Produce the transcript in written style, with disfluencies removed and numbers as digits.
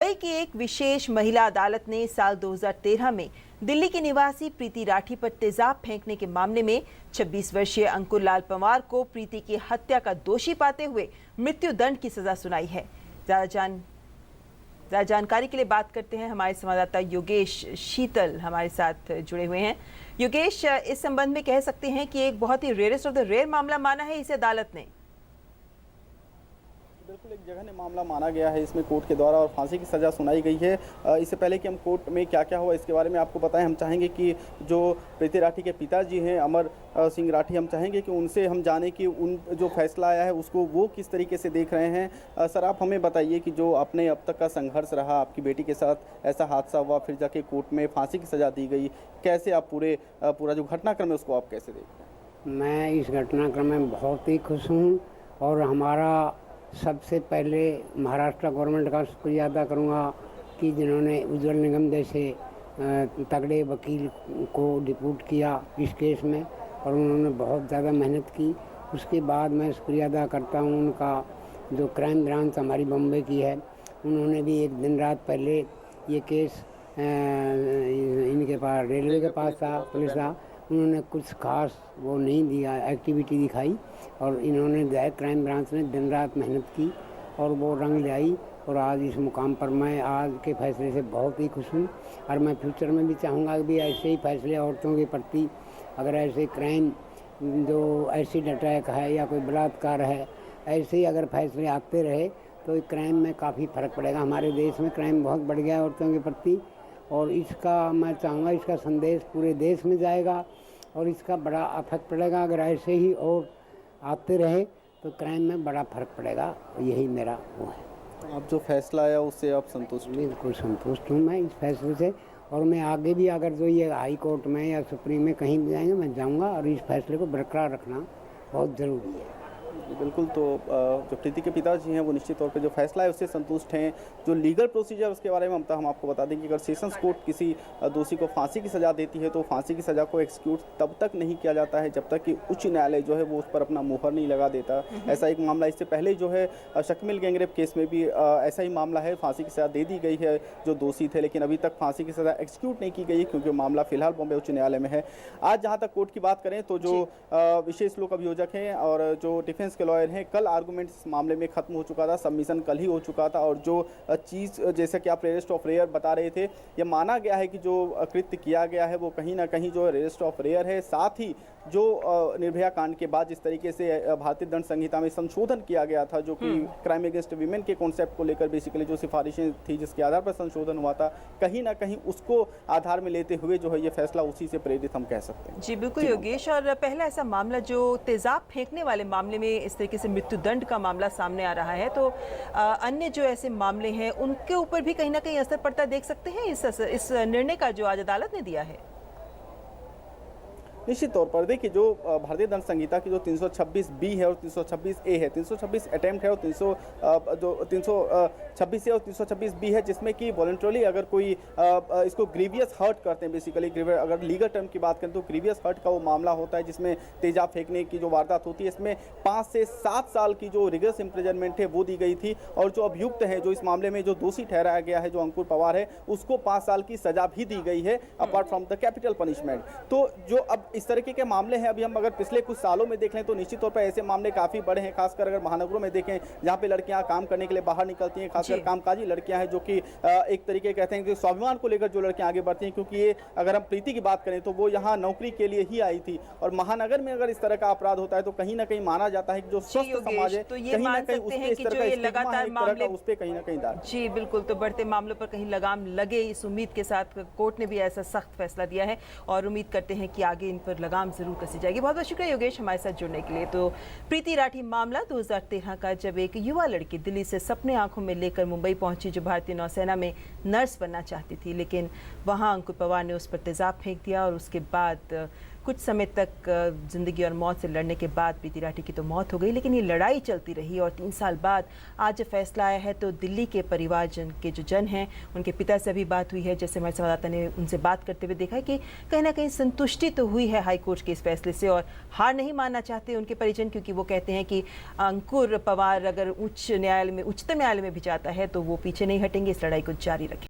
मुंबई की एक विशेष महिला अदालत ने साल 2013 में दिल्ली की निवासी प्रीति राठी पर तेजाब फेंकने के मामले में 26 वर्षीय अंकुर लाल पंवार को प्रीति की हत्या का दोषी पाते हुए मृत्यु दंड की सजा सुनाई है। ज्यादा जानकारी के लिए बात करते हैं, हमारे संवाददाता योगेश शीतल हमारे साथ जुड़े हुए हैं। योगेश, इस संबंध में कह सकते हैं कि एक बहुत ही रेयरेस्ट ऑफ द रेयर मामला माना है इसे अदालत ने। बिल्कुल एक जगह ने मामला माना गया है इसमें कोर्ट के द्वारा और फांसी की सज़ा सुनाई गई है। इससे पहले कि हम कोर्ट में क्या क्या हुआ इसके बारे में आपको बताएं, हम चाहेंगे कि जो प्रीति राठी के पिताजी हैं अमर सिंह राठी, हम चाहेंगे कि उनसे हम जाने कि उन जो फैसला आया है उसको वो किस तरीके से देख रहे हैं। सर, आप हमें बताइए कि जो आपने अब तक का संघर्ष रहा, आपकी बेटी के साथ ऐसा हादसा हुआ, फिर जाके कोर्ट में फांसी की सज़ा दी गई, कैसे आप पूरा जो घटनाक्रम है उसको आप कैसे देख रहे हैं? मैं इस घटनाक्रम में बहुत ही खुश हूँ और हमारा सबसे पहले महाराष्ट्र गवर्नमेंट का शुक्रिया अदा करूँगा कि जिन्होंने उज्जवल निगम जैसे तगड़े वकील को डिप्यूट किया इस केस में और उन्होंने बहुत ज़्यादा मेहनत की। उसके बाद मैं शुक्रिया अदा करता हूँ उनका जो क्राइम ब्रांच हमारी बम्बई की है, उन्होंने भी एक दिन रात पहले ये केस इनके पास रेलवे के पास था, पुलिस था, उन्होंने कुछ खास वो नहीं दिया, एक्टिविटी दिखाई और इन्होंने जो क्राइम ब्रांच ने दिन रात मेहनत की और वो रंग ले आई और आज इस मुकाम पर मैं आज के फैसले से बहुत ही खुश हूँ। और मैं फ्यूचर में भी चाहूँगा कि भी ऐसे ही फैसले औरतों के प्रति, अगर ऐसे क्राइम जो एसिड अटैक है या कोई बलात्कार है, ऐसे ही अगर फैसले आते रहे तो क्राइम में काफ़ी फ़र्क पड़ेगा। हमारे देश में क्राइम बहुत बढ़ गया है औरतों के प्रति और इसका मैं चाहूँगा इसका संदेश पूरे देश में जाएगा और इसका बड़ा इफेक्ट पड़ेगा। अगर ऐसे ही और आते रहे तो क्राइम में बड़ा फर्क पड़ेगा, यही मेरा वो है। आप जो फैसला आया उससे आप संतुष्ट? बिल्कुल संतुष्ट हूँ मैं इस फैसले से और मैं आगे भी अगर जो ये हाई कोर्ट में या सुप्रीम में कहीं भी जाएंगे मैं जाऊँगा और इस फैसले को बरकरार रखना बहुत ज़रूरी है। बिल्कुल, तो जो प्रीति के पिताजी हैं वो निश्चित तौर पे जो फैसला है उससे संतुष्ट हैं। जो लीगल प्रोसीजर उसके बारे में हम आपको बता दें कि अगर सेशंस कोर्ट किसी दोषी को फांसी की सज़ा देती है तो फांसी की सज़ा को एक्सिक्यूट तब तक नहीं किया जाता है जब तक कि उच्च न्यायालय जो है वो उस पर अपना मुहर नहीं लगा देता। ऐसा एक मामला इससे पहले जो है शकील गैंगरेप केस में भी ऐसा ही मामला है, फांसी की सज़ा दे दी गई है जो दोषी थे, लेकिन अभी तक फांसी की सज़ा एक्सिक्यूट नहीं की गई क्योंकि मामला फिलहाल बॉम्बे उच्च न्यायालय में है। आज जहाँ तक कोर्ट की बात करें तो जो विशेष लोक अभियोजक हैं और जो डिफेंस के लॉयर हैं, कल आर्गूमेंट इस मामले में खत्म हो चुका था, सबमिशन कल ही हो चुका था और जो चीज़ जैसे कि आप रेयरेस्ट ऑफ रेयर बता रहे थे, ये माना गया है कि जो कृत्य किया गया है वो कहीं ना कहीं जो रेयरेस्ट ऑफ रेयर है। साथ ही जो निर्भया कांड के बाद जिस तरीके से भारतीय दंड संहिता में संशोधन किया गया था जो कि क्राइम अगेंस्ट वीमेन के कॉन्सेप्ट को लेकर बेसिकली जो सिफारिशें थी जिसके आधार पर संशोधन हुआ था, कहीं ना कहीं उसको आधार में लेते हुए जो है ये फैसला उसी से प्रेरित हम कह सकते हैं। जी बिल्कुल योगेश, और पहला ऐसा मामला जो तेजाब फेंकने वाले मामले में इस तरीके से मृत्यु दंड का मामला सामने आ रहा है, तो अन्य जो ऐसे मामले हैं उनके ऊपर भी कहीं ना कहीं असर पड़ता देख सकते हैं इस निर्णय का जो आज अदालत ने दिया है। निश्चित तौर पर देखिए जो भारतीय दंड संहिता की जो 326 बी है और 326 ए है, 326 अटेम्प्ट है और 326 ए और 326 बी है, जिसमें कि वॉलंटरली अगर कोई इसको ग्रीवियस हर्ट करते हैं, बेसिकली अगर लीगल टर्म की बात करें तो ग्रीवियस हर्ट का वो मामला होता है जिसमें तेजाब फेंकने की जो वारदात होती है, इसमें 5 से 7 साल की जो रिगरस इम्प्रिजनमेंट है वो दी गई थी और जो अभियुक्त है जो इस मामले में जो दोषी ठहराया गया है जो अंकुर पवार है उसको 5 साल की सजा भी दी गई है apart from the capital punishment. तो जो अब इस तरीके के मामले हैं, अभी हम अगर पिछले कुछ सालों में देख लें तो निश्चित तौर पर ऐसे मामले काफी बड़े हैं, खासकर अगर महानगरों में देखें जहां पे लड़कियां काम करने के लिए बाहर निकलती हैं, खासकर कामकाजी लड़कियां हैं जो कि एक तरीके कहते हैं कि स्वाभिमान को लेकर जो लड़कियां आगे बढ़ती हैं, क्योंकि ये अगर हम प्रीति की बात करें तो वो यहाँ नौकरी के लिए ही आई थी और महानगर में अगर इस तरह का अपराध होता है तो कहीं ना कहीं माना जाता है कि जो स्वस्थ समाज है कहीं ना कहीं उस पे इस तरह का लगातार मामले उस पे कहीं ना कहीं दाग। जी बिल्कुल, तो बढ़ते मामलों पर कहीं लगाम लगे इस उम्मीद के साथ कोर्ट ने भी ऐसा सख्त फैसला दिया है और उम्मीद करते हैं कि आगे इन पर लगाम जरूर कसी जाएगी। बहुत बहुत शुक्रिया योगेश हमारे साथ जुड़ने के लिए। तो प्रीति राठी मामला 2013 का, जब एक युवा लड़की दिल्ली से सपने आंखों में लेकर मुंबई पहुंची जो भारतीय नौसेना में नर्स बनना चाहती थी, लेकिन वहां अंकुर पवार ने उस पर तेजाब फेंक दिया और उसके बाद कुछ समय तक ज़िंदगी और मौत से लड़ने के बाद प्रीति राठी की तो मौत हो गई, लेकिन ये लड़ाई चलती रही और 3 साल बाद आज जब फैसला आया है तो दिल्ली के परिवारजन के जो जन हैं, उनके पिता से भी बात हुई है। जैसे हमारे संवाददाता ने उनसे बात करते हुए देखा कि कहीं ना कहीं संतुष्टि तो हुई है हाईकोर्ट के इस फैसले से और हार नहीं मानना चाहते उनके परिजन, क्योंकि वो कहते हैं कि अंकुर पवार अगर उच्चतम न्यायालय में भी जाता है तो वो पीछे नहीं हटेंगे, इस लड़ाई को जारी रखें।